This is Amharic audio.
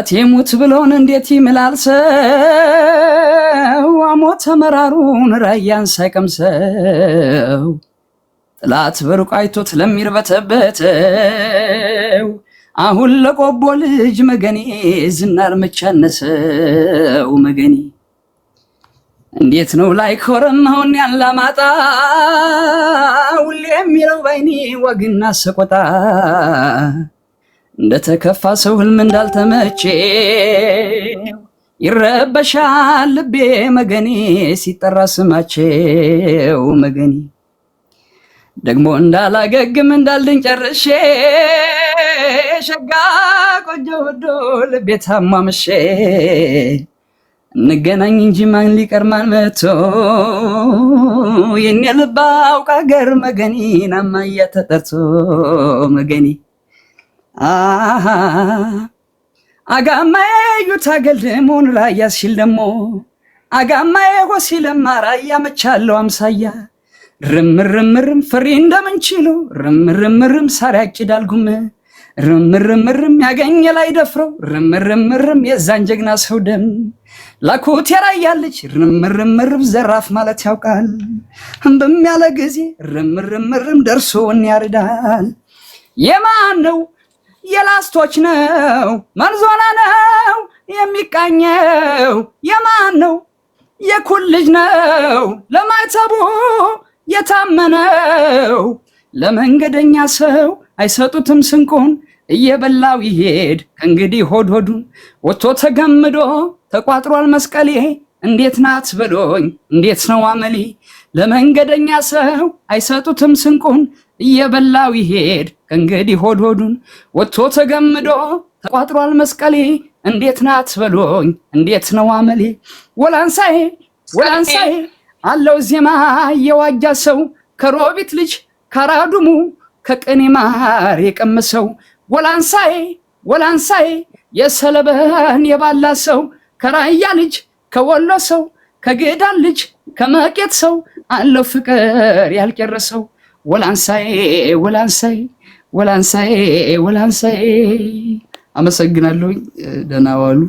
ቲሙት ብሎን እንዴት ይምላል ሰው አሞተ መራሩን ራያን ሳይቀምሰው ጥላት በሩቅ አይቶት ለሚርበተበተው አሁን ለቆቦ ልጅ መገኔ ዝናር መቻነሰው መገኔ እንዴት ነው ላይ ኮረማውን ያላማጣ ሁሌ የሚለው ባይኔ ወግና ሰቆጣ እንደተከፋ ሰው ህልም እንዳልተመቼው ይረበሻል ልቤ መገኔ ሲጠራ ስማቸው መገኔ ደግሞ እንዳላገግም እንዳልድን ጨርሼ ሸጋ ቆጆ ወዶ ልቤ ታሟምሼ እንገናኝ እንጂ ማን ሊቀርማን መቶ የኔ ልብ አውቃ ገር መገኔ ናማያ ተጠርቶ መገኔ አጋማዬ ዩታገል ደሞን ራያ ሲል ደሞ አጋማዬ ሆሲለማ ራያ መቻለው አምሳያ ርምርምርም ፍሬ እንደምንችሎ ርምርምርም ሳር ያጭዳል ጉም ርምርምርም ያገኘ ላይ ደፍረው ርምርምርም የዛን ጀግና ሰው ደም ላኩት የራያለች ርምርምርም ዘራፍ ማለት ያውቃል ህምብም ያለ ጊዜ ርምርምርም ደርሶን ያርዳል የማን ነው የላስቶች ነው መንዞና ነው የሚቃኘው የማን ነው የኩል ልጅ ነው ለማይተቡ የታመነው ለመንገደኛ ሰው አይሰጡትም ስንቁን እየበላው ይሄድ እንግዲህ ሆድ ሆዱን ወጥቶ ተገምዶ ተቋጥሯል መስቀሌ እንዴት ናት በሎኝ እንዴት ነው አመሌ ለመንገደኛ ሰው አይሰጡትም ስንቁን እየበላው ይሄድ እንግዲህ ሆድ ሆዱን ወጥቶ ተገምዶ ተቋጥሯል መስቀሌ እንዴት ናት በሎኝ እንዴት ነው አመሌ ወላንሳዬ ወላንሳዬ አለው ዜማ የዋጃ ሰው ከሮቢት ልጅ ካራዱሙ ከቀኔ ማር የቀመሰው ወላንሳዬ ወላንሳዬ የሰለበን የባላ ሰው ከራያ ልጅ ከወሎ ሰው ከገዳን ልጅ ከመቄት ሰው አለው ፍቅር ያልጨረሰው ወላንሳዬ ወላንሳዬ ወላንሳዬ ወላንሳዬ አመሰግናለሁ። ደህና ዋሉ።